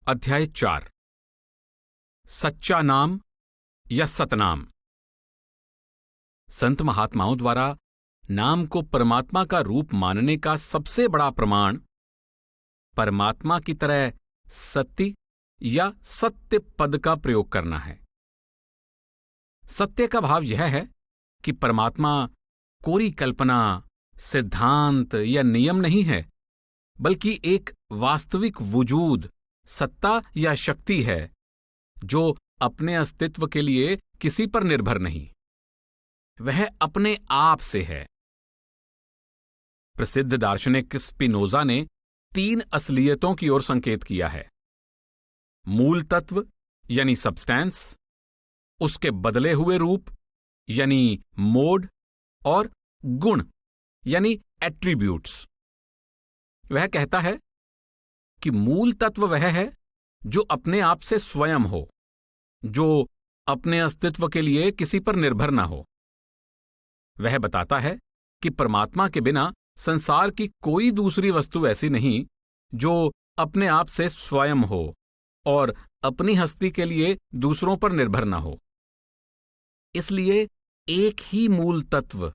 अध्याय 4 सच्चा नाम या सतनाम। संत महात्माओं द्वारा नाम को परमात्मा का रूप मानने का सबसे बड़ा प्रमाण परमात्मा की तरह सत्य या सत्य पद का प्रयोग करना है। सत्य का भाव यह है कि परमात्मा कोरी कल्पना, सिद्धांत या नियम नहीं है, बल्कि एक वास्तविक वजूद, सत्ता या शक्ति है जो अपने अस्तित्व के लिए किसी पर निर्भर नहीं, वह अपने आप से है। प्रसिद्ध दार्शनिक स्पिनोजा ने 3 असलियतों की ओर संकेत किया है: मूल तत्व यानी सब्सटेंस, उसके बदले हुए रूप यानी मोड, और गुण यानी एट्रीब्यूट्स। वह कहता है कि मूल तत्व वह है जो अपने आप से स्वयं हो, जो अपने अस्तित्व के लिए किसी पर निर्भर ना हो। वह बताता है कि परमात्मा के बिना संसार की कोई दूसरी वस्तु ऐसी नहीं जो अपने आप से स्वयं हो और अपनी हस्ती के लिए दूसरों पर निर्भर ना हो। इसलिए एक ही मूल तत्व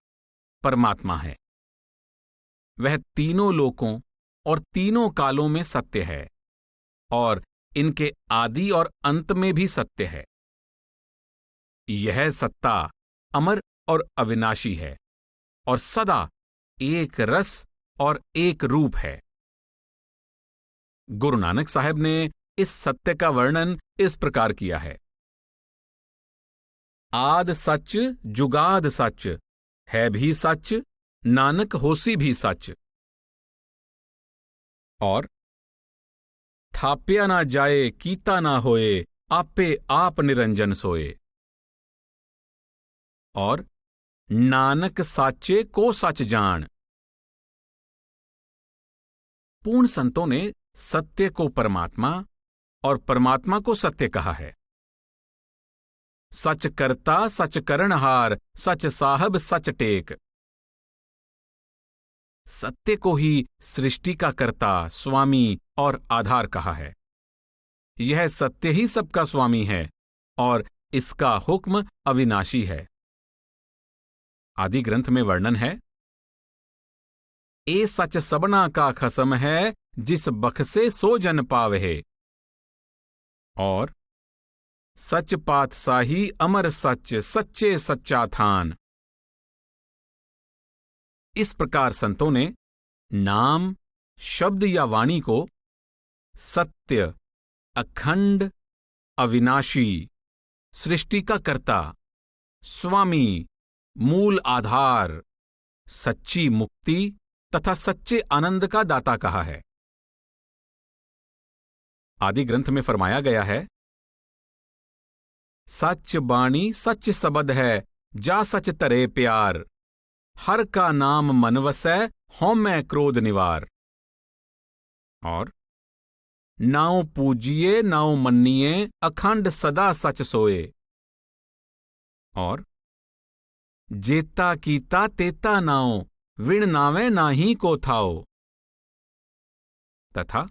परमात्मा है। वह तीनों लोकों और तीनों कालों में सत्य है और इनके आदि और अंत में भी सत्य है। यह सत्ता अमर और अविनाशी है और सदा एक रस और एक रूप है। गुरु नानक साहब ने इस सत्य का वर्णन इस प्रकार किया है: आद सच जुगाद सच, है भी सच, नानक होसी भी सच। और थाप्या ना जाए कीता ना होए, आपे आप निरंजन सोए। और नानक साचे को सच जान। पूर्ण संतों ने सत्य को परमात्मा और परमात्मा को सत्य कहा है। सच करता सच करणहार, सच साहब सच टेक। सत्य को ही सृष्टि का कर्ता, स्वामी और आधार कहा है। यह सत्य ही सबका स्वामी है और इसका हुक्म अविनाशी है। आदि ग्रंथ में वर्णन है: ए सच सबना का खसम है, जिस बखसे सो जन पावहे। और सच पातशाही अमर सच, सच्चे सच्चा थान। इस प्रकार संतों ने नाम, शब्द या वाणी को सत्य, अखंड, अविनाशी, सृष्टि का कर्ता, स्वामी, मूल आधार, सच्ची मुक्ति तथा सच्चे आनंद का दाता कहा है। आदि ग्रंथ में फरमाया गया है: सच बाणी सच सबद है, जा सच तरे प्यार, हर का नाम मन वसै, हौमै क्रोध निवार। और नाउ पूजिए नाउ मन्निए, अखंड सदा सच सोए। और जेता कीता तेता नाओ, विण नावे नाही को थाओ। तथा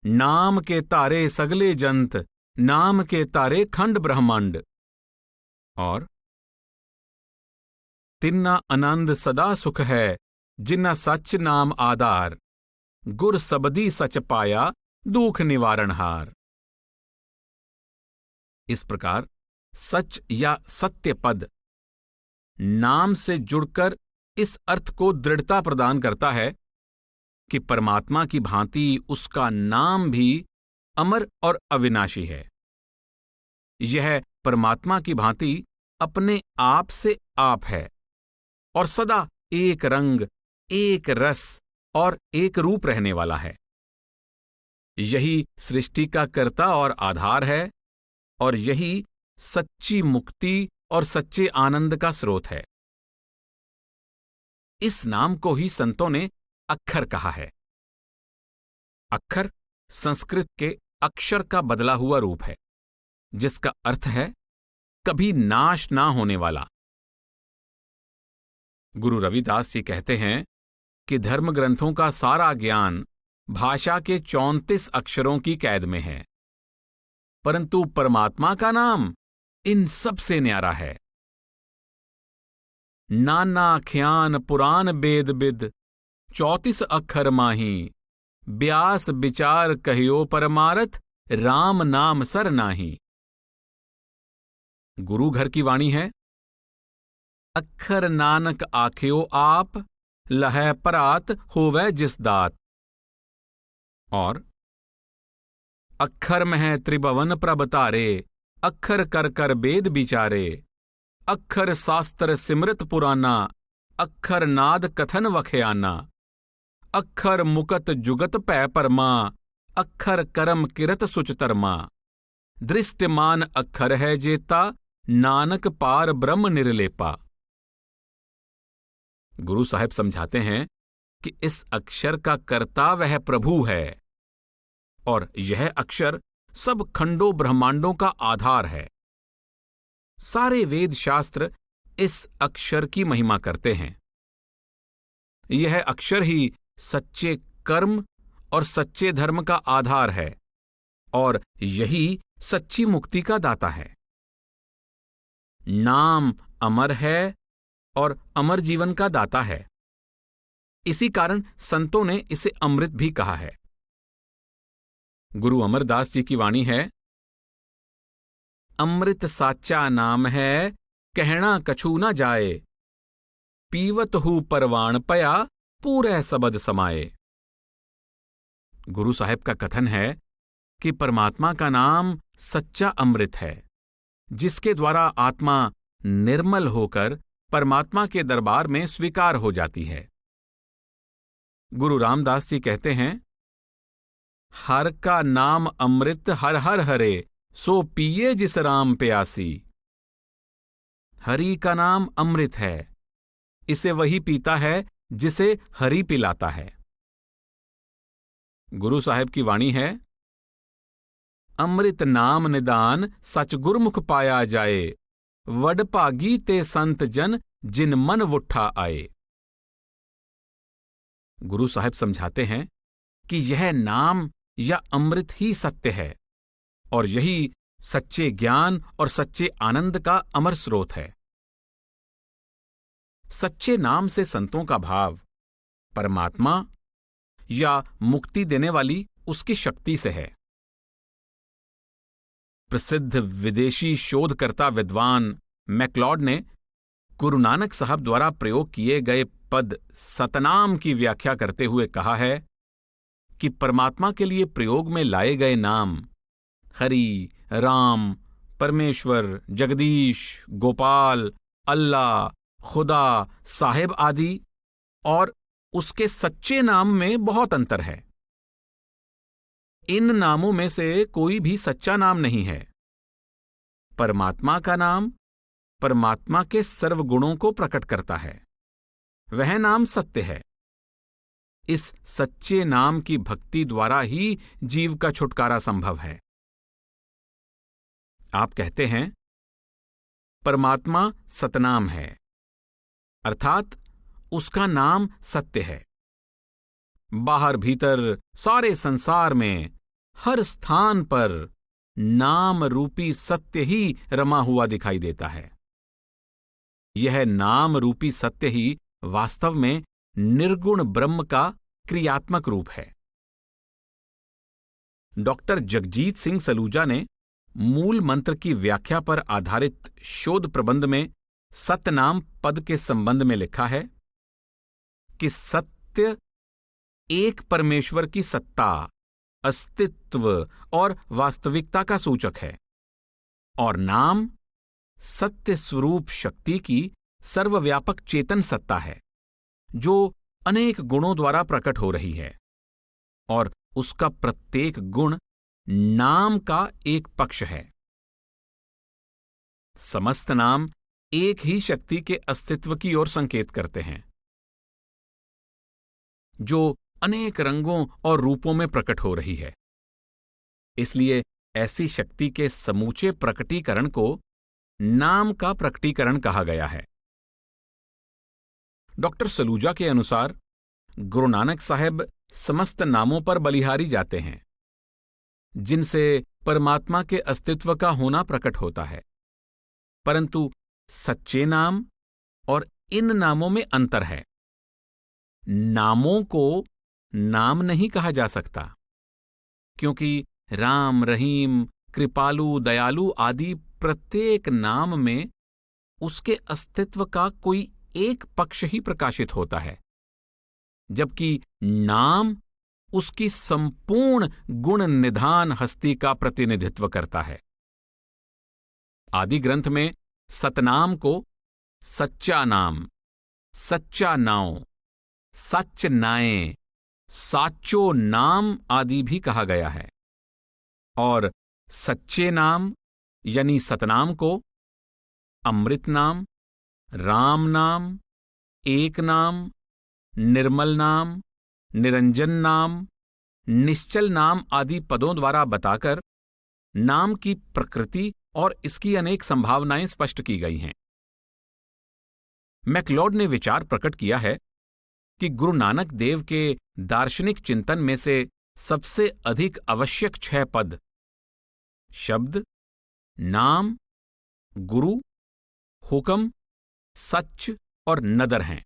नाम के तारे सगले जंत, नाम के तारे खंड ब्रह्मांड। और तिन्ना आनंद सदा सुख है, जिन्ना सच नाम आधार, गुर सबदी सच पाया, दुख निवारणहार। इस प्रकार सच या सत्य पद नाम से जुड़कर इस अर्थ को दृढ़ता प्रदान करता है कि परमात्मा की भांति उसका नाम भी अमर और अविनाशी है। यह परमात्मा की भांति अपने आप से आप है और सदा एक रंग, एक रस और एक रूप रहने वाला है। यही सृष्टि का कर्ता और आधार है और यही सच्ची मुक्ति और सच्चे आनंद का स्रोत है। इस नाम को ही संतों ने अक्षर कहा है। अक्षर संस्कृत के अक्षर का बदला हुआ रूप है, जिसका अर्थ है कभी नाश ना होने वाला। गुरु रविदास जी कहते हैं कि धर्म ग्रंथों का सारा ज्ञान भाषा के 34 अक्षरों की कैद में है, परंतु परमात्मा का नाम इन सब से न्यारा है। नाना ख्यान पुराण वेद बिद 34 अक्षर माही, व्यास विचार कहियो परमारथ, राम नाम सर नाही। गुरु घर की वाणी है, अक्षर नानक आख्यो आप, लहै परात होवै जिस दात। और अक्षर मह त्रिभवन प्रभ तारे, अक्षर कर कर वेद विचारे, अक्षर शास्त्र सिमृत पुराना, अक्षर नाद कथन वख्याना, अक्षर मुकत जुगत पै परमा, अक्षर करम किरत सुचतरमा, दृष्टमान अक्षर है जेता, नानक पार ब्रह्म निर्लेपा। गुरु साहिब समझाते हैं कि इस अक्षर का कर्ता वह प्रभु है और यह अक्षर सब खंडों ब्रह्मांडों का आधार है। सारे वेद शास्त्र इस अक्षर की महिमा करते हैं। यह अक्षर ही सच्चे कर्म और सच्चे धर्म का आधार है और यही सच्ची मुक्ति का दाता है। नाम अमर है और अमर जीवन का दाता है। इसी कारण संतों ने इसे अमृत भी कहा है। गुरु अमरदास जी की वाणी है, अमृत साचा नाम है, कहना कछु न जाए, पीवत हूं परवान पया, पूरे सबद समाए। गुरु साहिब का कथन है कि परमात्मा का नाम सच्चा अमृत है, जिसके द्वारा आत्मा निर्मल होकर परमात्मा के दरबार में स्वीकार हो जाती है। गुरु रामदास जी कहते हैं, हर का नाम अमृत हर हर हरे, सो पिए जिस राम प्यासी। हरि का नाम अमृत है, इसे वही पीता है जिसे हरि पिलाता है। गुरु साहिब की वाणी है, अमृत नाम निदान सच गुरमुख पाया जाए, वड भागी ते संत जन जिन मन वुठा आए। गुरु साहिब समझाते हैं कि यह नाम या अमृत ही सत्य है और यही सच्चे ज्ञान और सच्चे आनंद का अमर स्रोत है। सच्चे नाम से संतों का भाव परमात्मा या मुक्ति देने वाली उसकी शक्ति से है। प्रसिद्ध विदेशी शोधकर्ता विद्वान मैक्लॉड ने गुरु नानक साहब द्वारा प्रयोग किए गए पद सतनाम की व्याख्या करते हुए कहा है कि परमात्मा के लिए प्रयोग में लाए गए नाम हरि, राम, परमेश्वर, जगदीश, गोपाल, अल्लाह, खुदा, साहिब आदि और उसके सच्चे नाम में बहुत अंतर है। इन नामों में से कोई भी सच्चा नाम नहीं है। परमात्मा का नाम परमात्मा के सर्वगुणों को प्रकट करता है। वह नाम सत्य है। इस सच्चे नाम की भक्ति द्वारा ही जीव का छुटकारा संभव है। आप कहते हैं परमात्मा सतनाम है, अर्थात उसका नाम सत्य है। बाहर भीतर सारे संसार में हर स्थान पर नाम रूपी सत्य ही रमा हुआ दिखाई देता है। यह नाम रूपी सत्य ही वास्तव में निर्गुण ब्रह्म का क्रियात्मक रूप है। डॉक्टर जगजीत सिंह सलूजा ने मूल मंत्र की व्याख्या पर आधारित शोध प्रबंध में सतनाम पद के संबंध में लिखा है कि सत्य एक परमेश्वर की सत्ता, अस्तित्व और वास्तविकता का सूचक है और नाम सत्य स्वरूप शक्ति की सर्वव्यापक चेतन सत्ता है जो अनेक गुणों द्वारा प्रकट हो रही है और उसका प्रत्येक गुण नाम का एक पक्ष है। समस्त नाम एक ही शक्ति के अस्तित्व की ओर संकेत करते हैं जो अनेक रंगों और रूपों में प्रकट हो रही है। इसलिए ऐसी शक्ति के समूचे प्रकटीकरण को नाम का प्रकटीकरण कहा गया है। डॉक्टर सलूजा के अनुसार गुरु नानक साहब समस्त नामों पर बलिहारी जाते हैं, जिनसे परमात्मा के अस्तित्व का होना प्रकट होता है। परंतु सच्चे नाम और इन नामों में अंतर है। नामों को नाम नहीं कहा जा सकता, क्योंकि राम, रहीम, कृपालु, दयालु आदि प्रत्येक नाम में उसके अस्तित्व का कोई एक पक्ष ही प्रकाशित होता है, जबकि नाम उसकी संपूर्ण गुण निधान हस्ती का प्रतिनिधित्व करता है। आदि ग्रंथ में सतनाम को सच्चा नाम, सच्चा नाव, सच नाए, साचो नाम आदि भी कहा गया है, और सच्चे नाम यानी सतनाम को अमृत नाम, राम नाम, एक नाम, निर्मल नाम, निरंजन नाम, निश्चल नाम आदि पदों द्वारा बताकर नाम की प्रकृति और इसकी अनेक संभावनाएं स्पष्ट की गई हैं। मैक्लॉड ने विचार प्रकट किया है कि गुरु नानक देव के दार्शनिक चिंतन में से सबसे अधिक आवश्यक 6 पद शब्द, नाम, गुरु, हुक्म, सच और नदर हैं।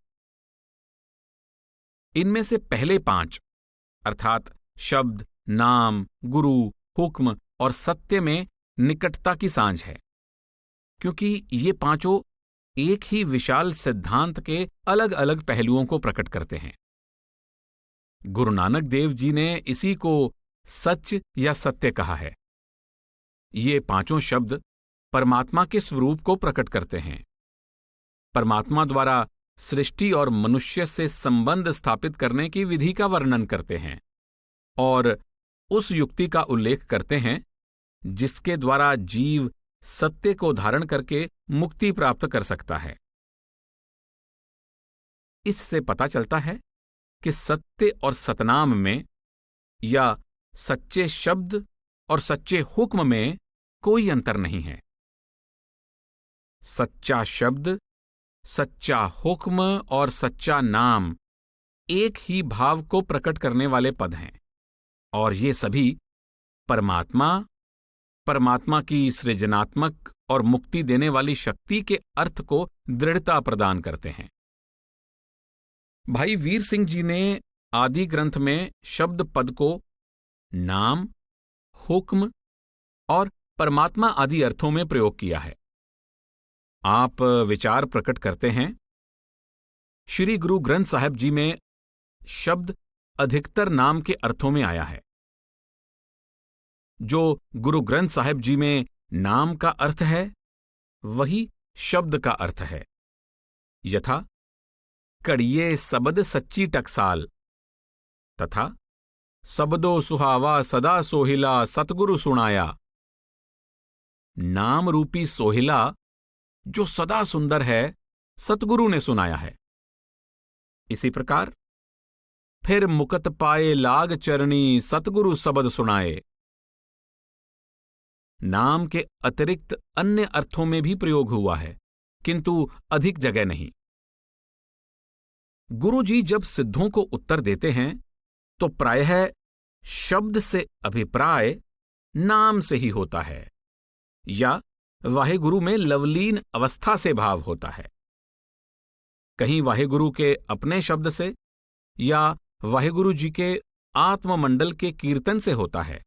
इनमें से पहले 5 अर्थात शब्द, नाम, गुरु, हुक्म और सत्य में निकटता की सांझ है, क्योंकि ये पांचों एक ही विशाल सिद्धांत के अलग अलग पहलुओं को प्रकट करते हैं। गुरु नानक देव जी ने इसी को सच या सत्य कहा है। ये पांचों शब्द परमात्मा के स्वरूप को प्रकट करते हैं, परमात्मा द्वारा सृष्टि और मनुष्य से संबंध स्थापित करने की विधि का वर्णन करते हैं और उस युक्ति का उल्लेख करते हैं जिसके द्वारा जीव सत्य को धारण करके मुक्ति प्राप्त कर सकता है। इससे पता चलता है कि सत्य और सतनाम में या सच्चे शब्द और सच्चे हुक्म में कोई अंतर नहीं है। सच्चा शब्द, सच्चा हुक्म और सच्चा नाम एक ही भाव को प्रकट करने वाले पद हैं, और ये सभी परमात्मा की सृजनात्मक और मुक्ति देने वाली शक्ति के अर्थ को दृढ़ता प्रदान करते हैं। भाई वीर सिंह जी ने आदि ग्रंथ में शब्द पद को नाम, हुक्म और परमात्मा आदि अर्थों में प्रयोग किया है। आप विचार प्रकट करते हैं, श्री गुरु ग्रंथ साहिब जी में शब्द अधिकतर नाम के अर्थों में आया है। जो गुरु ग्रंथ साहिब जी में नाम का अर्थ है वही शब्द का अर्थ है। यथा कड़िए सबद सच्ची टकसाल तथा सबदो सुहावा सदा सोहिला सतगुरु सुनाया। नाम रूपी सोहिला जो सदा सुंदर है सतगुरु ने सुनाया है। इसी प्रकार फिर मुकत पाए लाग चरणी सतगुरु सबद सुनाए। नाम के अतिरिक्त अन्य अर्थों में भी प्रयोग हुआ है, किंतु अधिक जगह नहीं। गुरु जी जब सिद्धों को उत्तर देते हैं तो प्रायः शब्द से अभिप्राय नाम से ही होता है, या वाहेगुरु में लवलीन अवस्था से भाव होता है। कहीं वाहेगुरु के अपने शब्द से या वाहेगुरु जी के आत्ममंडल के कीर्तन से होता है,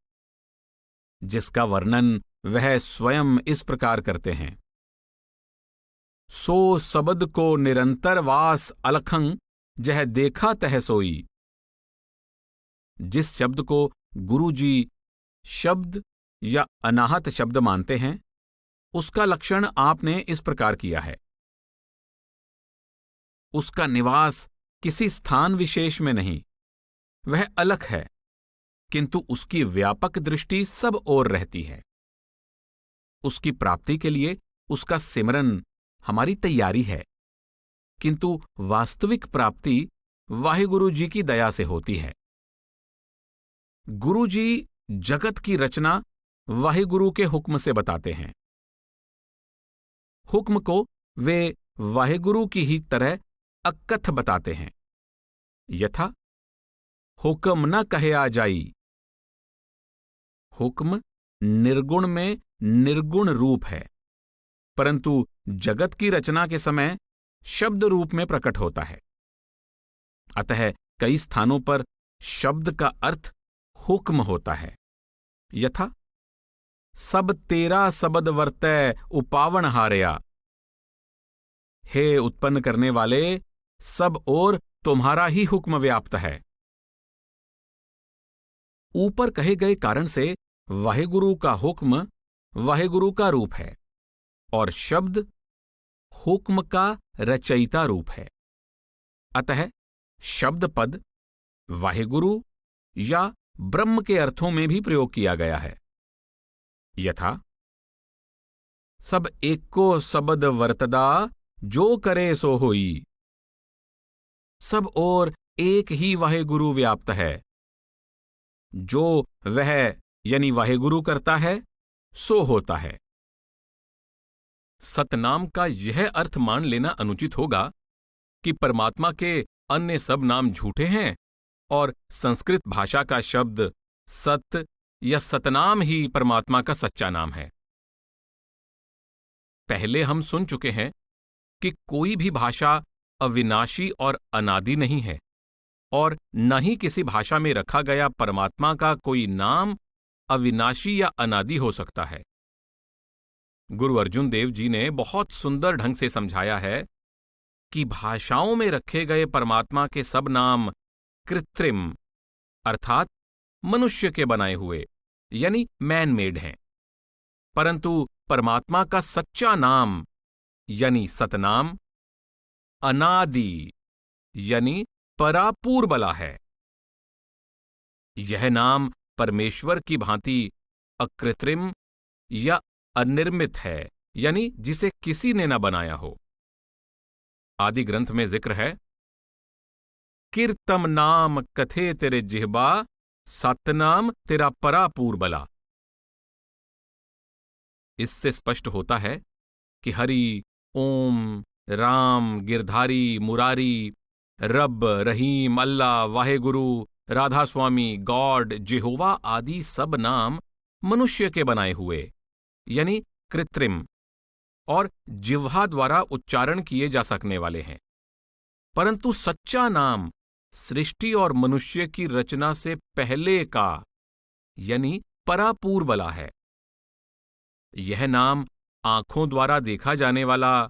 जिसका वर्णन वह स्वयं इस प्रकार करते हैं। सो सबद को निरंतर वास अलखंग जह देखा तह सोई। जिस शब्द को गुरु जी शब्द या अनाहत शब्द मानते हैं उसका लक्षण आपने इस प्रकार किया है। उसका निवास किसी स्थान विशेष में नहीं, वह अलग है, किंतु उसकी व्यापक दृष्टि सब ओर रहती है। उसकी प्राप्ति के लिए उसका सिमरन हमारी तैयारी है, किंतु वास्तविक प्राप्ति वाहेगुरु जी की दया से होती है। गुरु जी जगत की रचना वाहेगुरु के हुक्म से बताते हैं। हुक्म को वे वाहेगुरु की ही तरह अकथ बताते हैं। यथा हुक्म न कहे आ जाई। हुक्म निर्गुण में निर्गुण रूप है, परंतु जगत की रचना के समय शब्द रूप में प्रकट होता है। अतः कई स्थानों पर शब्द का अर्थ हुक्म होता है। यथा सब तेरा सबद वर्तै उपावन हारया। हे उत्पन्न करने वाले, सब ओर तुम्हारा ही हुक्म व्याप्त है। ऊपर कहे गए कारण से वाहेगुरु का हुक्म वाहेगुरु का रूप है और शब्द हुक्म का रचयिता रूप है। अतः शब्द पद वाहेगुरु या ब्रह्म के अर्थों में भी प्रयोग किया गया है। यथा सब एको सबद वर्तदा, जो करे सो होई। सब ओर एक ही वाहेगुरु व्याप्त है। जो वह यानी वाहेगुरु करता है सो होता है। सतनाम का यह अर्थ मान लेना अनुचित होगा कि परमात्मा के अन्य सब नाम झूठे हैं और संस्कृत भाषा का शब्द सत्य या सतनाम ही परमात्मा का सच्चा नाम है। पहले हम सुन चुके हैं कि कोई भी भाषा अविनाशी और अनादि नहीं है और न ही किसी भाषा में रखा गया परमात्मा का कोई नाम अविनाशी या अनादि हो सकता है। गुरु अर्जुन देव जी ने बहुत सुंदर ढंग से समझाया है कि भाषाओं में रखे गए परमात्मा के सब नाम कृत्रिम अर्थात मनुष्य के बनाए हुए यानी मैन मेड हैं, परंतु परमात्मा का सच्चा नाम यानी सतनाम अनादि यानी परापूर्बला है। यह नाम परमेश्वर की भांति अकृत्रिम या अनिर्मित है, यानी जिसे किसी ने न बनाया हो। आदि ग्रंथ में जिक्र है, कीर्तम नाम कथे तेरे जिह्बा, सतनाम तेरा परापूर्बला। इससे स्पष्ट होता है कि हरि, ओम, राम, गिरधारी, मुरारी, रब, रहीम, अल्लाह, वाहेगुरु, राधा स्वामी, गॉड, जेहोवा आदि सब नाम मनुष्य के बनाए हुए यानी कृत्रिम और जिह्वा द्वारा उच्चारण किए जा सकने वाले हैं, परंतु सच्चा नाम सृष्टि और मनुष्य की रचना से पहले का यानी परापूर्बला है। यह नाम आंखों द्वारा देखा जाने वाला,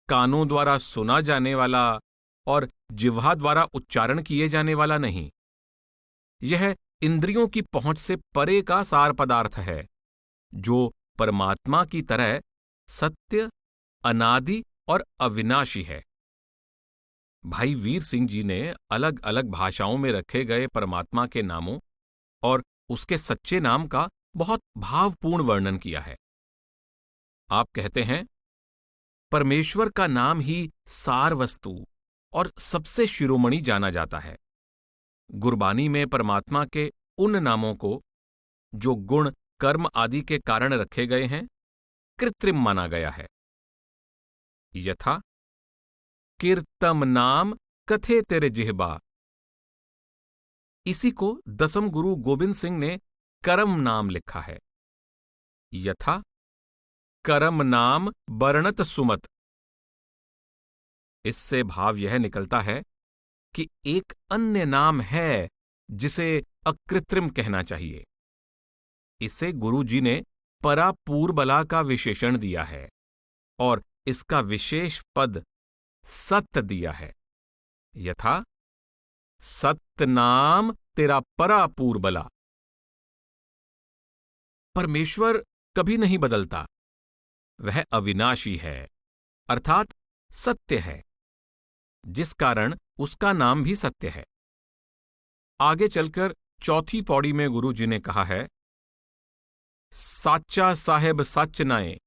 कानों द्वारा सुना जाने वाला और जिह्वा द्वारा उच्चारण किए जाने वाला नहीं। यह इंद्रियों की पहुंच से परे का सार पदार्थ है, जो परमात्मा की तरह सत्य, अनादि और अविनाशी है। भाई वीर सिंह जी ने अलग अलग भाषाओं में रखे गए परमात्मा के नामों और उसके सच्चे नाम का बहुत भावपूर्ण वर्णन किया है। आप कहते हैं, परमेश्वर का नाम ही सार वस्तु और सबसे शिरोमणि जाना जाता है। गुरबानी में परमात्मा के उन नामों को जो गुण, कर्म आदि के कारण रखे गए हैं, कृत्रिम माना गया है। यथा कीर्तम नाम कथे तेरे जिह्बा। इसी को दसम गुरु गोविंद सिंह ने करम नाम लिखा है। यथा करम नाम बरणत सुमत। इससे भाव यह निकलता है कि एक अन्य नाम है जिसे अकृत्रिम कहना चाहिए। इसे गुरु जी ने परापूर्बला का विशेषण दिया है और इसका विशेष पद सत्य दिया है। यथा सत्य नाम तेरा परापूर्बला। परमेश्वर कभी नहीं बदलता, वह अविनाशी है अर्थात सत्य है, जिस कारण उसका नाम भी सत्य है। आगे चलकर चौथी पौड़ी में गुरु जी ने कहा है, साचा साहेब सच नाए।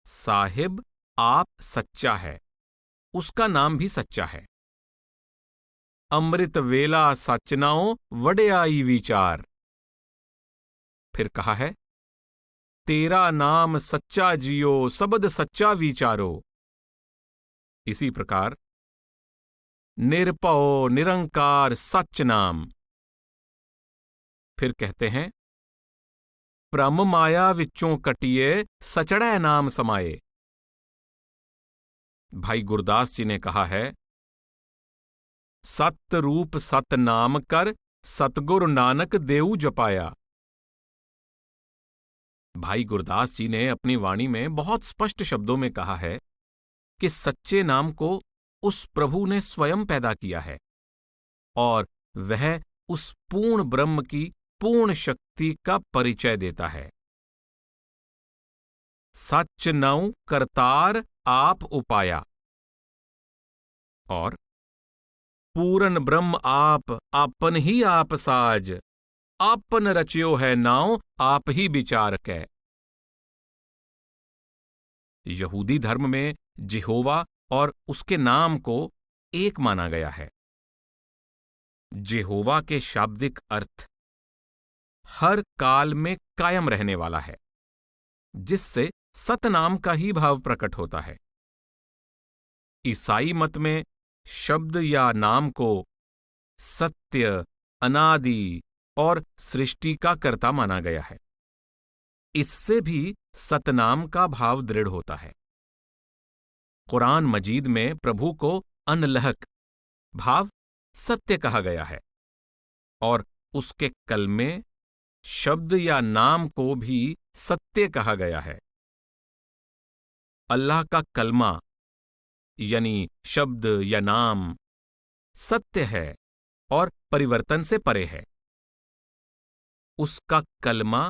साहिब आप सच्चा है, उसका नाम भी सच्चा है। अमृत वेला सचनाओ वड्याई विचार। फिर कहा है, तेरा नाम सच्चा जियो सबद सच्चा विचारो। इसी प्रकार निरपौ निरंकार सच नाम। फिर कहते हैं, ब्रह्म माया विच्चों कटिए सचड़ै नाम समाये। भाई गुरदास जी ने कहा है, सत रूप सत नाम कर सतगुरु नानक देऊ जपाया। भाई गुरदास जी ने अपनी वाणी में बहुत स्पष्ट शब्दों में कहा है कि सच्चे नाम को उस प्रभु ने स्वयं पैदा किया है और वह उस पूर्ण ब्रह्म की पूर्ण शक्ति का परिचय देता है। सच नौ करतार आप उपाया, और पूरन ब्रह्म आप आपन ही आप साज, आपन रचियो है नाव आप ही विचार कै। यहूदी धर्म में जेहोवा और उसके नाम को एक माना गया है। जेहोवा के शाब्दिक अर्थ हर काल में कायम रहने वाला है, जिससे सतनाम का ही भाव प्रकट होता है। ईसाई मत में शब्द या नाम को सत्य, अनादि और सृष्टि का कर्ता माना गया है। इससे भी सतनाम का भाव दृढ़ होता है। कुरान मजीद में प्रभु को अनलहक भाव सत्य कहा गया है और उसके कलमे शब्द या नाम को भी सत्य कहा गया है। अल्लाह का कलमा यानी शब्द या नाम सत्य है और परिवर्तन से परे है। उसका कलमा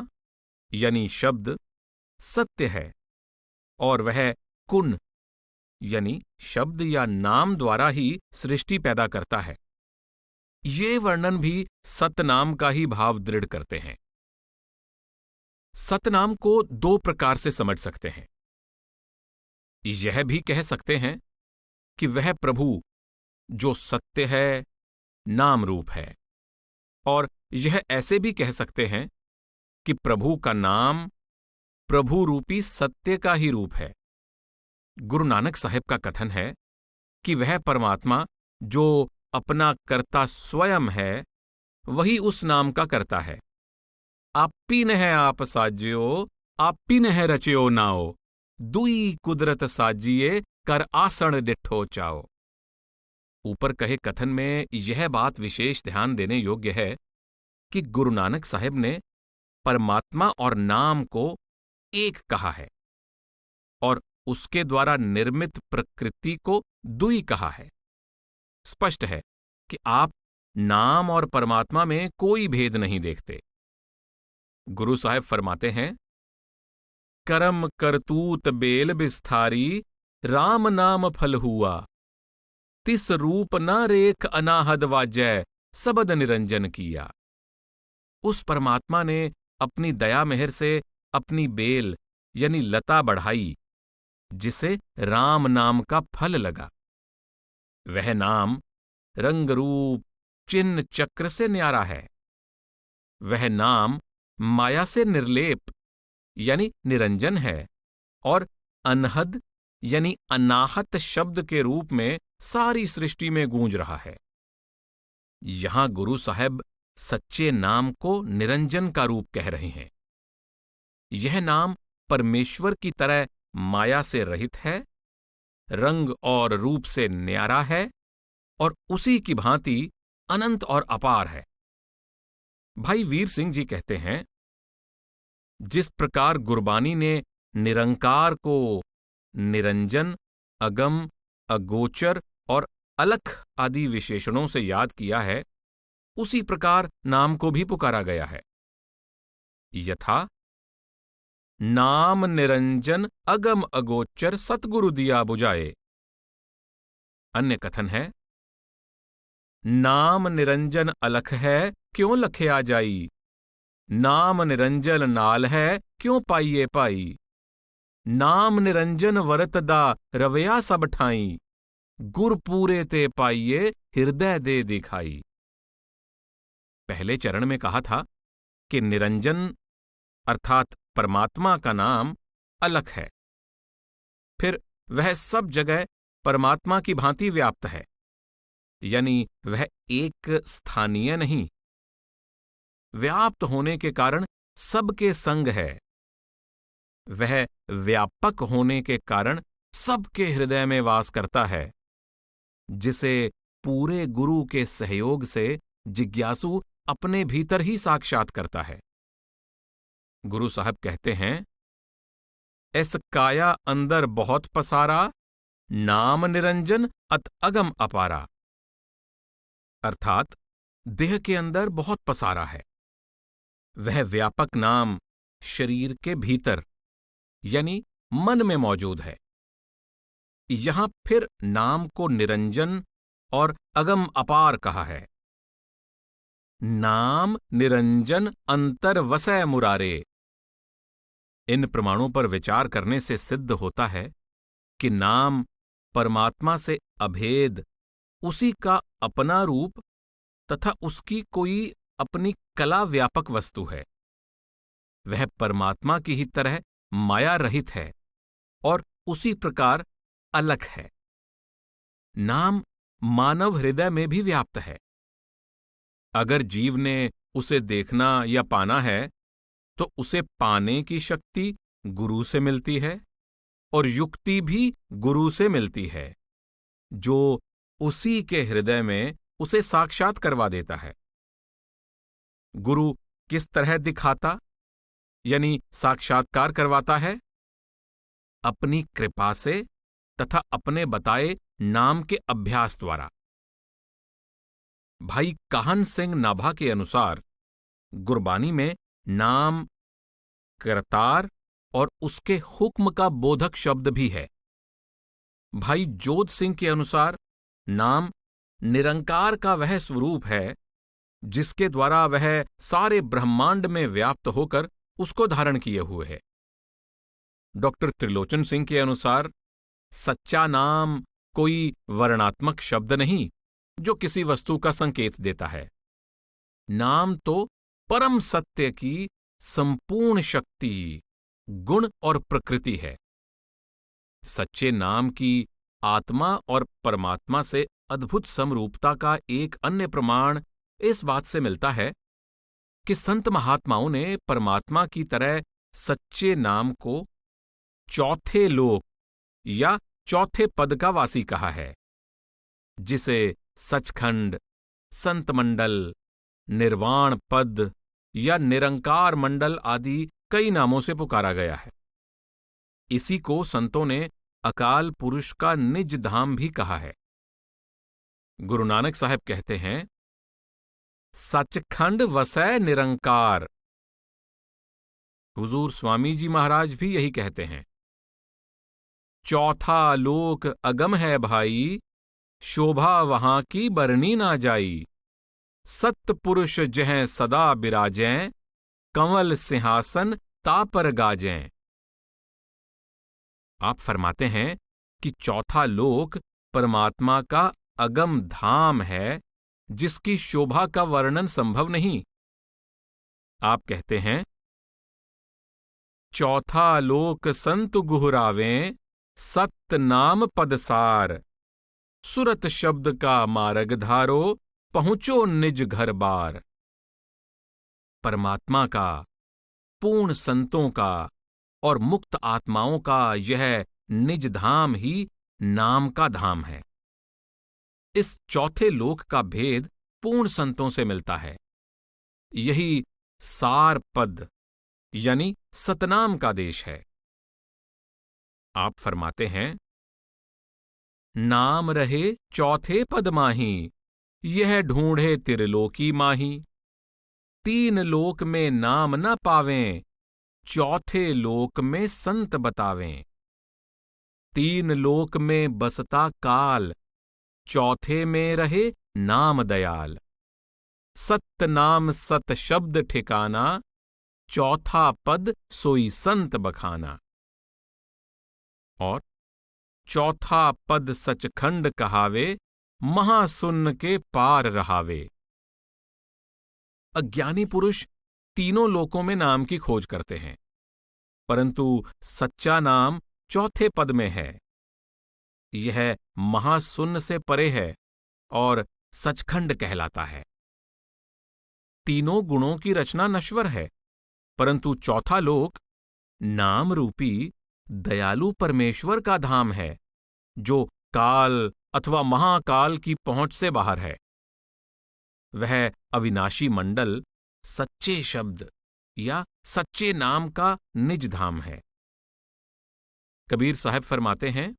यानी शब्द सत्य है और वह कुन यानी शब्द या नाम द्वारा ही सृष्टि पैदा करता है। ये वर्णन भी सतनाम का ही भाव दृढ़ करते हैं। सतनाम को दो प्रकार से समझ सकते हैं। यह भी कह सकते हैं कि वह प्रभु जो सत्य है, नाम रूप है, और यह ऐसे भी कह सकते हैं कि प्रभु का नाम प्रभु रूपी सत्य का ही रूप है। गुरु नानक साहिब का कथन है कि वह परमात्मा जो अपना कर्ता स्वयं है, वही उस नाम का कर्ता है। आपी नह आप साज्यो, आपी नह रचियो नाओ, दुई कुदरत साजिए कर आसण डिठो चाओ। ऊपर कहे कथन में यह बात विशेष ध्यान देने योग्य है कि गुरु नानक साहिब ने परमात्मा और नाम को एक कहा है और उसके द्वारा निर्मित प्रकृति को दुई कहा है। स्पष्ट है कि आप नाम और परमात्मा में कोई भेद नहीं देखते। गुरु साहिब फरमाते हैं, करम करतूत बेल बिस्थारी, राम नाम फल हुआ, तिस रूप न रेख अनाहद वाजय, सबद निरंजन किया। उस परमात्मा ने अपनी दया मेहर से अपनी बेल यानी लता बढ़ाई, जिसे राम नाम का फल लगा। वह नाम रंग रूप चिन्ह चक्र से न्यारा है। वह नाम माया से निर्लेप यानी निरंजन है और अनहद यानी अनाहत शब्द के रूप में सारी सृष्टि में गूंज रहा है। यहां गुरु साहब सच्चे नाम को निरंजन का रूप कह रहे हैं। यह नाम परमेश्वर की तरह माया से रहित है, रंग और रूप से न्यारा है और उसी की भांति अनंत और अपार है। भाई वीर सिंह जी कहते हैं, जिस प्रकार गुरबानी ने निरंकार को निरंजन, अगम, अगोचर और अलख आदि विशेषणों से याद किया है, उसी प्रकार नाम को भी पुकारा गया है। यथा नाम निरंजन अगम अगोचर सतगुरु दिया बुझाए। अन्य कथन है, नाम निरंजन अलख है क्यों लखे आ जाई, नाम निरंजन नाल है क्यों पाइये पाई, नाम निरंजन वरत दा रवया सब ठाई, गुर पूरे ते पाइये हृदय दे दिखाई। पहले चरण में कहा था कि निरंजन अर्थात परमात्मा का नाम अलख है, फिर वह सब जगह परमात्मा की भांति व्याप्त है। यानी वह एक स्थानीय नहीं, व्याप्त होने के कारण सबके संग है। वह व्यापक होने के कारण सबके हृदय में वास करता है, जिसे पूरे गुरु के सहयोग से जिज्ञासु अपने भीतर ही साक्षात करता है। गुरु साहब कहते हैं, ऐस काया अंदर बहुत पसारा, नाम निरंजन अत अगम अपारा। अर्थात देह के अंदर बहुत पसारा है, वह व्यापक नाम शरीर के भीतर यानी मन में मौजूद है। यहां फिर नाम को निरंजन और अगम अपार कहा है। नाम निरंजन अंतर वसै मुरारे। इन प्रमाणों पर विचार करने से सिद्ध होता है कि नाम परमात्मा से अभेद, उसी का अपना रूप तथा उसकी कोई अपनी कला व्यापक वस्तु है। वह परमात्मा की ही तरह माया रहित है और उसी प्रकार अलग है। नाम मानव हृदय में भी व्याप्त है। अगर जीव ने उसे देखना या पाना है तो उसे पाने की शक्ति गुरु से मिलती है और युक्ति भी गुरु से मिलती है, जो उसी के हृदय में उसे साक्षात करवा देता है। गुरु किस तरह दिखाता यानी साक्षात्कार करवाता है? अपनी कृपा से तथा अपने बताए नाम के अभ्यास द्वारा। भाई काहन सिंह नाभा के अनुसार गुरबानी में नाम करतार और उसके हुक्म का बोधक शब्द भी है। भाई जोध सिंह के अनुसार नाम निरंकार का वह स्वरूप है जिसके द्वारा वह सारे ब्रह्मांड में व्याप्त होकर उसको धारण किए हुए है। डॉक्टर त्रिलोचन सिंह के अनुसार सच्चा नाम कोई वर्णात्मक शब्द नहीं जो किसी वस्तु का संकेत देता है। नाम तो परम सत्य की संपूर्ण शक्ति, गुण और प्रकृति है। सच्चे नाम की आत्मा और परमात्मा से अद्भुत समरूपता का एक अन्य प्रमाण इस बात से मिलता है कि संत महात्माओं ने परमात्मा की तरह सच्चे नाम को चौथे लोक या चौथे पद का वासी कहा है, जिसे सचखंड, संत मंडल, निर्वाण पद या निरंकार मंडल आदि कई नामों से पुकारा गया है। इसी को संतों ने अकाल पुरुष का निज धाम भी कहा है। गुरु नानक साहब कहते हैं, सचखंड वसै निरंकार। हुजूर स्वामी जी महाराज भी यही कहते हैं, चौथा लोक अगम है भाई, शोभा वहां की बरनी ना जाई। सत्य पुरुष जह सदा बिराजें, कंवल सिंहासन तापर गाजें। आप फरमाते हैं कि चौथा लोक परमात्मा का अगम धाम है जिसकी शोभा का वर्णन संभव नहीं। आप कहते हैं, चौथा लोक संत गुहरावें, सत्य नाम पदसार। सुरत शब्द का मार्ग धारो, पहुंचो निज घर बार। परमात्मा का, पूर्ण संतों का और मुक्त आत्माओं का यह निज धाम ही नाम का धाम है। इस चौथे लोक का भेद पूर्ण संतों से मिलता है। यही सार पद यानी सतनाम का देश है। आप फरमाते हैं, नाम रहे चौथे पद माही, यह ढूंढे त्रिलोकी माही। तीन लोक में नाम न पावें, चौथे लोक में संत बतावें। तीन लोक में बसता काल, चौथे में रहे नाम दयाल। सत्य नाम सत शब्द ठिकाना, चौथा पद सोई संत बखाना। और चौथा पद सचखंड कहावे, महासुन्न के पार रहावे। अज्ञानी पुरुष तीनों लोकों में नाम की खोज करते हैं, परंतु सच्चा नाम चौथे पद में है। यह महाशून्य से परे है और सचखंड कहलाता है। तीनों गुणों की रचना नश्वर है, परंतु चौथा लोक नाम रूपी दयालु परमेश्वर का धाम है, जो काल अथवा महाकाल की पहुंच से बाहर है। वह अविनाशी मंडल सच्चे शब्द या सच्चे नाम का निज धाम है। कबीर साहब फरमाते हैं,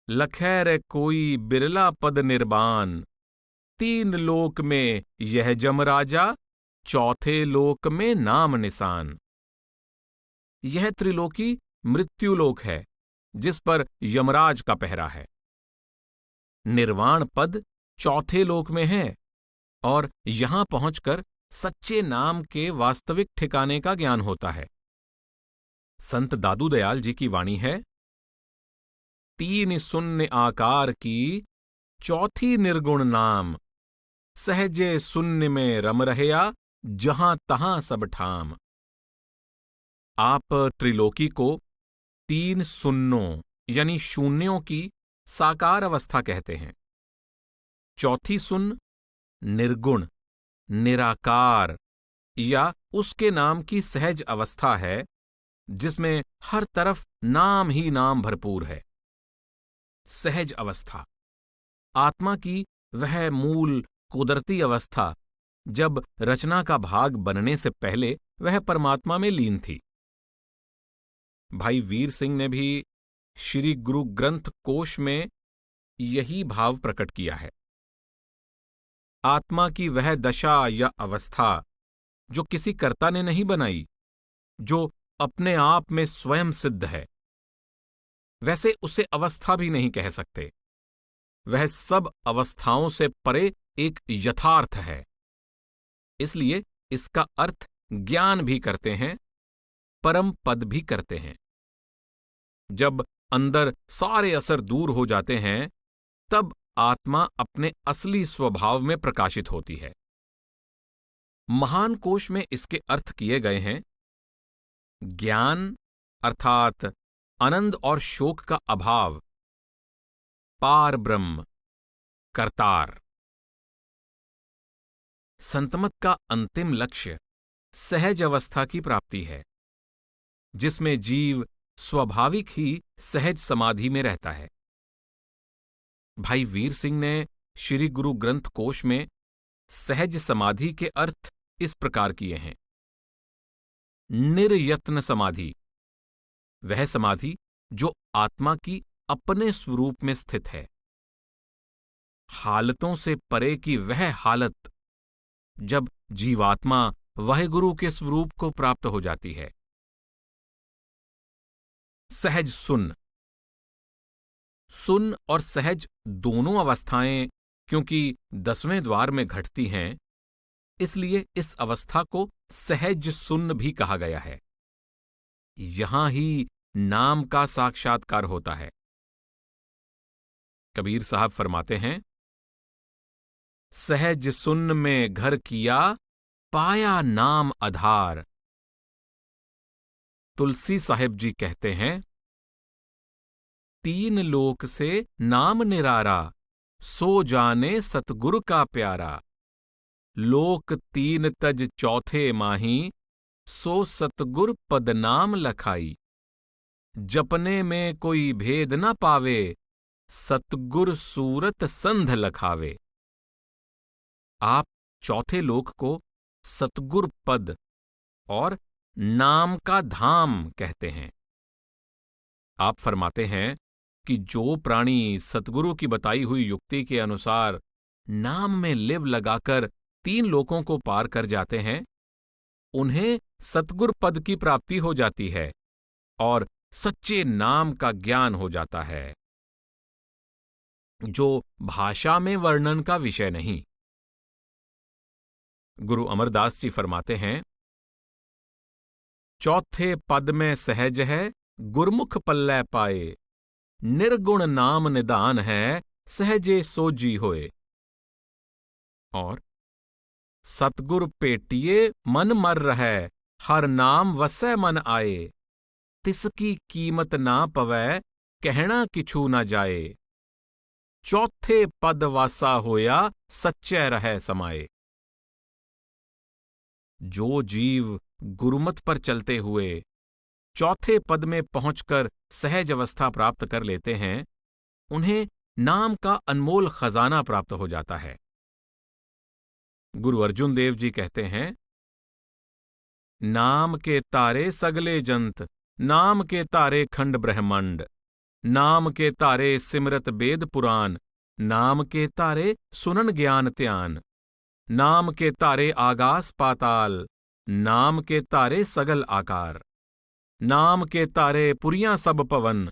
लखैर कोई बिरला पद निर्बान, तीन लोक में यह जमराजा, चौथे लोक में नाम निशान। यह त्रिलोकी मृत्युलोक है, जिस पर यमराज का पहरा है। निर्वाण पद चौथे लोक में है, और यहां पहुंचकर सच्चे नाम के वास्तविक ठिकाने का ज्ञान होता है। संत दादू दयाल जी की वाणी है, तीन शून्य आकार की चौथी निर्गुण नाम, सहजे शून्य में रम रहया, जहां तहां सब ठाम। आप त्रिलोकी को तीन शून्यों यानी शून्यों की साकार अवस्था कहते हैं। चौथी शून्य निर्गुण, निराकार या उसके नाम की सहज अवस्था है, जिसमें हर तरफ नाम ही नाम भरपूर है। सहज अवस्था आत्मा की वह मूल कुदरती अवस्था, जब रचना का भाग बनने से पहले वह परमात्मा में लीन थी। भाई वीर सिंह ने भी श्री गुरु ग्रंथ कोश में यही भाव प्रकट किया है। आत्मा की वह दशा या अवस्था जो किसी कर्ता ने नहीं बनाई, जो अपने आप में स्वयं सिद्ध है, वैसे उसे अवस्था भी नहीं कह सकते। वह सब अवस्थाओं से परे एक यथार्थ है। इसलिए इसका अर्थ ज्ञान भी करते हैं, परम पद भी करते हैं। जब अंदर सारे असर दूर हो जाते हैं, तब आत्मा अपने असली स्वभाव में प्रकाशित होती है। महान कोश में इसके अर्थ किए गए हैं, ज्ञान अर्थात आनंद और शोक का अभाव, पार ब्रह्म, कर्तार। संतमत का अंतिम लक्ष्य सहज अवस्था की प्राप्ति है, जिसमें जीव स्वाभाविक ही सहज समाधि में रहता है। भाई वीर सिंह ने श्री गुरु ग्रंथ कोश में सहज समाधि के अर्थ इस प्रकार किए हैं। निर्यत्न समाधि, वह समाधि जो आत्मा की अपने स्वरूप में स्थित है। हालतों से परे की वह हालत, जब जीवात्मा वह गुरु के स्वरूप को प्राप्त हो जाती है। सहज सुन और सहज दोनों अवस्थाएं क्योंकि 10वें द्वार में घटती हैं, इसलिए इस अवस्था को सहज सुन भी कहा गया है। यहां ही नाम का साक्षात्कार होता है। कबीर साहब फरमाते हैं, सहज सुन में घर किया, पाया नाम आधार। तुलसी साहिब जी कहते हैं, तीन लोक से नाम निरारा, सो जाने सतगुरु का प्यारा। लोक तीन तज चौथे माही, सो सतगुर पद नाम लखाई। जपने में कोई भेद न पावे, सतगुर सूरत संध लखावे। आप चौथे लोक को सतगुर पद और नाम का धाम कहते हैं। आप फरमाते हैं कि जो प्राणी सतगुरु की बताई हुई युक्ति के अनुसार नाम में लिव लगाकर 3 लोकों को पार कर जाते हैं, उन्हें सतगुर पद की प्राप्ति हो जाती है और सच्चे नाम का ज्ञान हो जाता है, जो भाषा में वर्णन का विषय नहीं। गुरु अमरदास जी फरमाते हैं, चौथे पद में सहज है, गुरमुख पल्लै पाए। निर्गुण नाम निदान है, सहजे सोजी होए। और सतगुर पेटिए मन मर रहे, हर नाम वसै मन आए। तिसकी कीमत ना पवै, कहना किछु न जाए। चौथे पद वासा होया सच्चे रहे समाये। जो जीव गुरुमत पर चलते हुए चौथे पद में पहुंचकर सहज अवस्था प्राप्त कर लेते हैं, उन्हें नाम का अनमोल खजाना प्राप्त हो जाता है। गुरु अर्जुन देव जी कहते हैं, नाम के तारे सगले जंत, नाम के तारे खंड ब्रह्मांड, नाम के तारे सिमरत वेद पुराण, नाम के तारे सुनन ज्ञान त्यान, नाम के तारे आगास पाताल, नाम के तारे सगल आकार, नाम के तारे पुरियां सब पवन,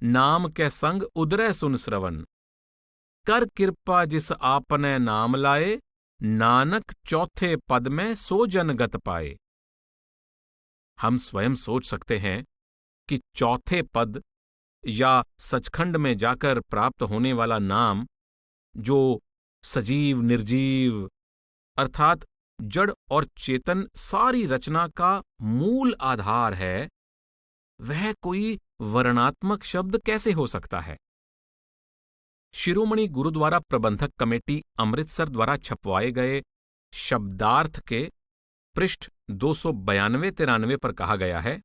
नाम के संग उदरे सुन श्रवण, कर कृपा जिस आपने नाम लाए, नानक चौथे पद में सो जन गत पाए। हम स्वयं सोच सकते हैं कि चौथे पद या सचखंड में जाकर प्राप्त होने वाला नाम, जो सजीव निर्जीव अर्थात जड़ और चेतन सारी रचना का मूल आधार है, वह कोई वर्णात्मक शब्द कैसे हो सकता है? शिरोमणि गुरुद्वारा प्रबंधक कमेटी अमृतसर द्वारा छपवाए गए शब्दार्थ के पृष्ठ 292-93 पर कहा गया है,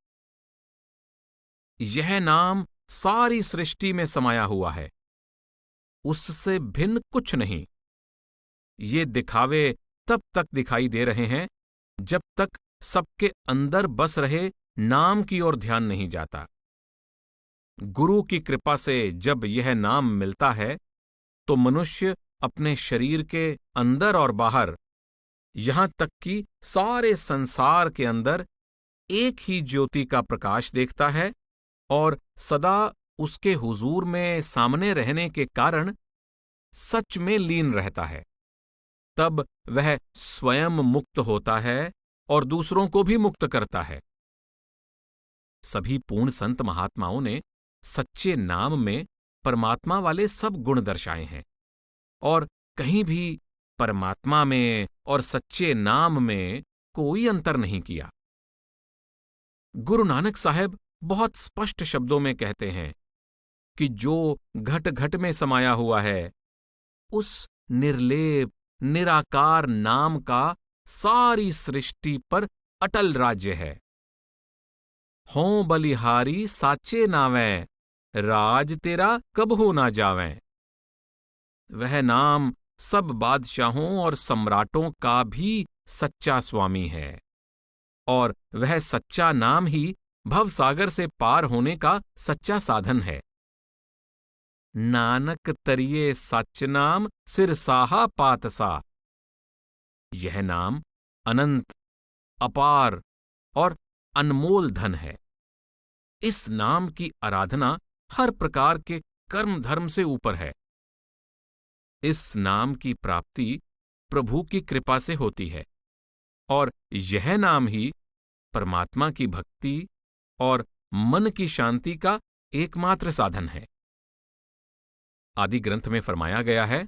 यह नाम सारी सृष्टि में समाया हुआ है, उससे भिन्न कुछ नहीं। ये दिखावे तब तक दिखाई दे रहे हैं जब तक सबके अंदर बस रहे नाम की ओर ध्यान नहीं जाता। गुरु की कृपा से जब यह नाम मिलता है तो मनुष्य अपने शरीर के अंदर और बाहर, यहां तक कि सारे संसार के अंदर एक ही ज्योति का प्रकाश देखता है और सदा उसके हुजूर में सामने रहने के कारण सच में लीन रहता है। तब वह स्वयं मुक्त होता है और दूसरों को भी मुक्त करता है। सभी पूर्ण संत महात्माओं ने सच्चे नाम में परमात्मा वाले सब गुण दर्शाए हैं और कहीं भी परमात्मा में और सच्चे नाम में कोई अंतर नहीं किया। गुरु नानक साहब बहुत स्पष्ट शब्दों में कहते हैं कि जो घट घट में समाया हुआ है, उस निर्लेप निराकार नाम का सारी सृष्टि पर अटल राज्य है। हों बलिहारी साचे नावें, राज तेरा कबहू ना जावें। वह नाम सब बादशाहों और सम्राटों का भी सच्चा स्वामी है और वह सच्चा नाम ही भवसागर से पार होने का सच्चा साधन है। नानक तरिये सच नाम सिर साहा पातसा। यह नाम अनंत, अपार और अनमोल धन है। इस नाम की आराधना हर प्रकार के कर्म धर्म से ऊपर है। इस नाम की प्राप्ति प्रभु की कृपा से होती है और यह नाम ही परमात्मा की भक्ति और मन की शांति का एकमात्र साधन है। आदि ग्रंथ में फरमाया गया है,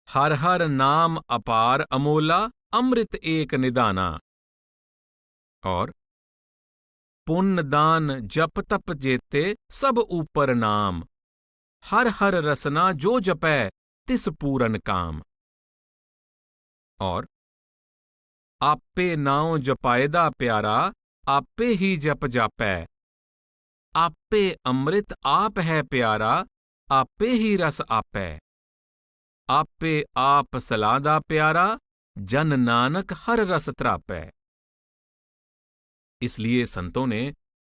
हर हर नाम अपार अमोला, अमृत एक निदाना। और पुण्य दान जप तप जेते, सब ऊपर नाम, हर हर रसना जो जपै, तिस पूरन काम। और आपे नाव जपायदा प्यारा, आपे ही जप जापै, आपे अमृत आप है प्यारा, आपे ही रस आपै, आपे आप सलादा प्यारा, जन नानक हर रस त्रापै। इसलिए संतों ने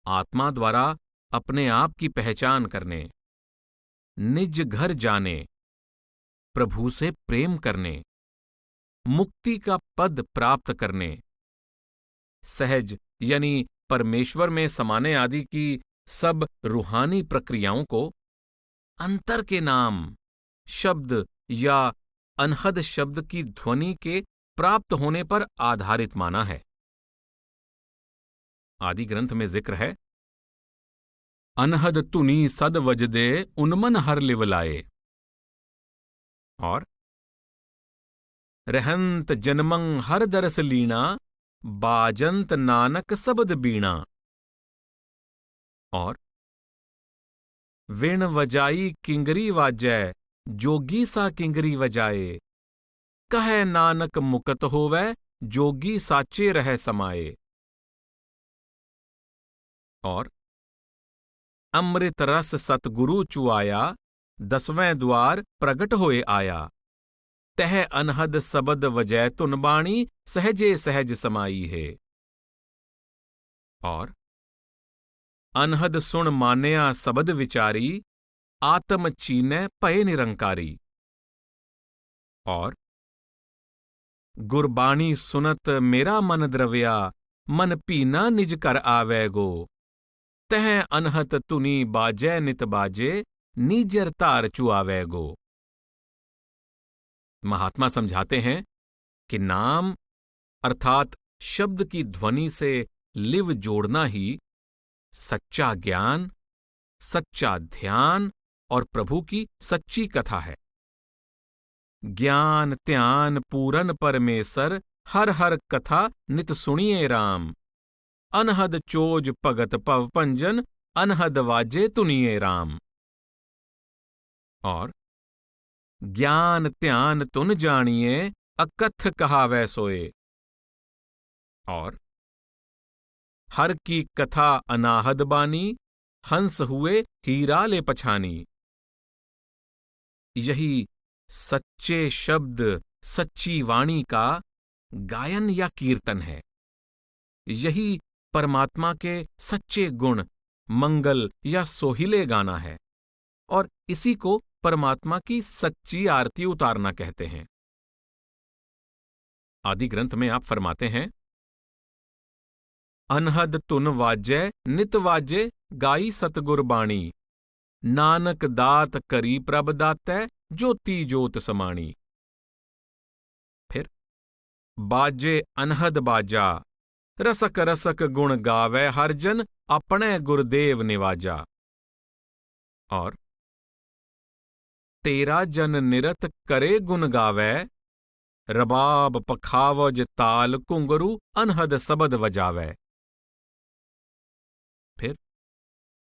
आत्मा द्वारा अपने आप की पहचान करने, निज घर जाने, प्रभु से प्रेम करने, मुक्ति का पद प्राप्त करने, सहज यानी परमेश्वर में समाने आदि की सब रूहानी प्रक्रियाओं को अंतर के नाम, शब्द या अनहद शब्द की ध्वनि के प्राप्त होने पर आधारित माना है। आदि ग्रंथ में जिक्र है, अनहद तुनी सद वजदे, उन्मन हर लिवलाए। और रहंत जन्मंग हर दरस लीना, बाजंत नानक सबद बीणा। और विण वजाई किंगरी वाजै, जोगी सा किंगरी वजाए। कहे नानक मुकत होवै, जोगी साचे रह समाए। और अमृत रस सतगुरु चुआया, 10वें द्वार प्रगट होए आया। तह अनहद सबद वजै तुन बाणी, सहजे सहज समाई है। और अनहद सुन मान्या सबद विचारी, आत्म चीनै भय निरंकारी। और गुरबाणी सुनत मेरा मन द्रव्या, मन पीना निज कर आवे गो। तह अनहत तुनी बाजै नित बाजे, नीजर तार चुआवे गो। महात्मा समझाते हैं कि नाम अर्थात शब्द की ध्वनि से लिव जोड़ना ही सच्चा ज्ञान, सच्चा ध्यान और प्रभु की सच्ची कथा है। ज्ञान ध्यान पूरन परमेसर, हर हर कथा नित सुनिए राम। अनहद चोज भगत भव भंजन, अनहद वाजे तुनिए राम। और ज्ञान ध्यान तुन जानिए, अकथ कहावै सोए। और हर की कथा अनाहद बानी, हंस हुए हीरा ले पछानी। यही सच्चे शब्द, सच्ची वाणी का गायन या कीर्तन है। यही परमात्मा के सच्चे गुण, मंगल या सोहिले गाना है। और इसी को परमात्मा की सच्ची आरती उतारना कहते हैं। आदि ग्रंथ में आप फरमाते हैं, अनहद तुन वाजै नित वाजे, गाई सतगुर बाणी। नानक दात करी प्रभ दातै, ज्योति जोत समाणी। फिर बाजे अनहद बाजा, रसक रसक गुण गावै हर जन, अपने गुरदेव निवाजा। और तेरा जन निरत करे गुण गावै, रबाब पखावज ताल घुंघरू, अनहद सबद वजावै। फिर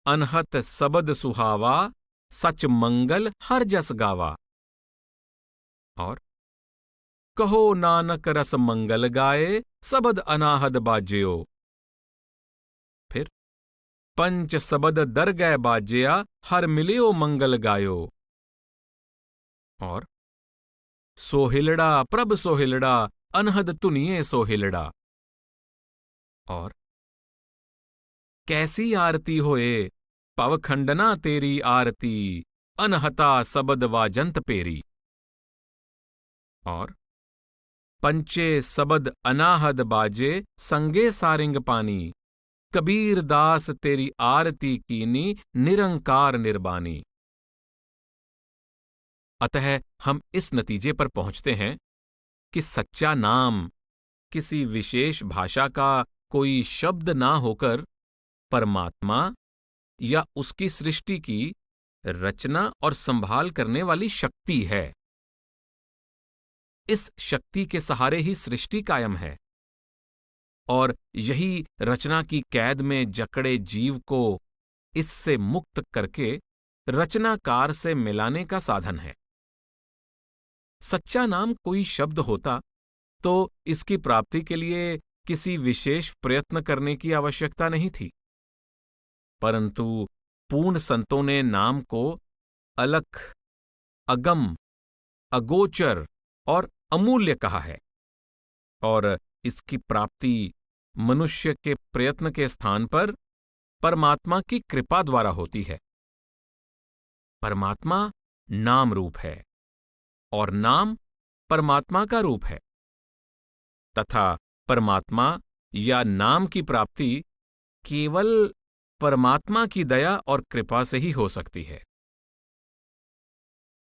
अनहत सबद सुहावा, सच मंगल हर जस गावा। और कहो नानक रस मंगल गाए, सबद अनाहद बाज्यो। फिर पंच सबद दर गए बाज्या, हर मिलियो मंगल गायो। और सोहिलड़ा प्रभ सोहिलड़ा, अनहद तुनिए सोहिलड़ा। और कैसी आरती होए, पवखंडना तेरी आरती, अनहता सबद वाजंत पेरी। और पंचे सबद अनाहद बाजे, संगे सारिंग पानी। कबीर दास तेरी आरती कीनी, निरंकार निर्बानी। अतः हम इस नतीजे पर पहुंचते हैं कि सच्चा नाम किसी विशेष भाषा का कोई शब्द ना होकर परमात्मा या उसकी सृष्टि की रचना और संभाल करने वाली शक्ति है। इस शक्ति के सहारे ही सृष्टि कायम है और यही रचना की कैद में जकड़े जीव को इससे मुक्त करके रचनाकार से मिलाने का साधन है। सच्चा नाम कोई शब्द होता तो इसकी प्राप्ति के लिए किसी विशेष प्रयत्न करने की आवश्यकता नहीं थी, परंतु पूर्ण संतों ने नाम को अलख, अगम, अगोचर और अमूल्य कहा है और इसकी प्राप्ति मनुष्य के प्रयत्न के स्थान पर परमात्मा की कृपा द्वारा होती है। परमात्मा नाम रूप है और नाम परमात्मा का रूप है तथा परमात्मा या नाम की प्राप्ति केवल परमात्मा की दया और कृपा से ही हो सकती है।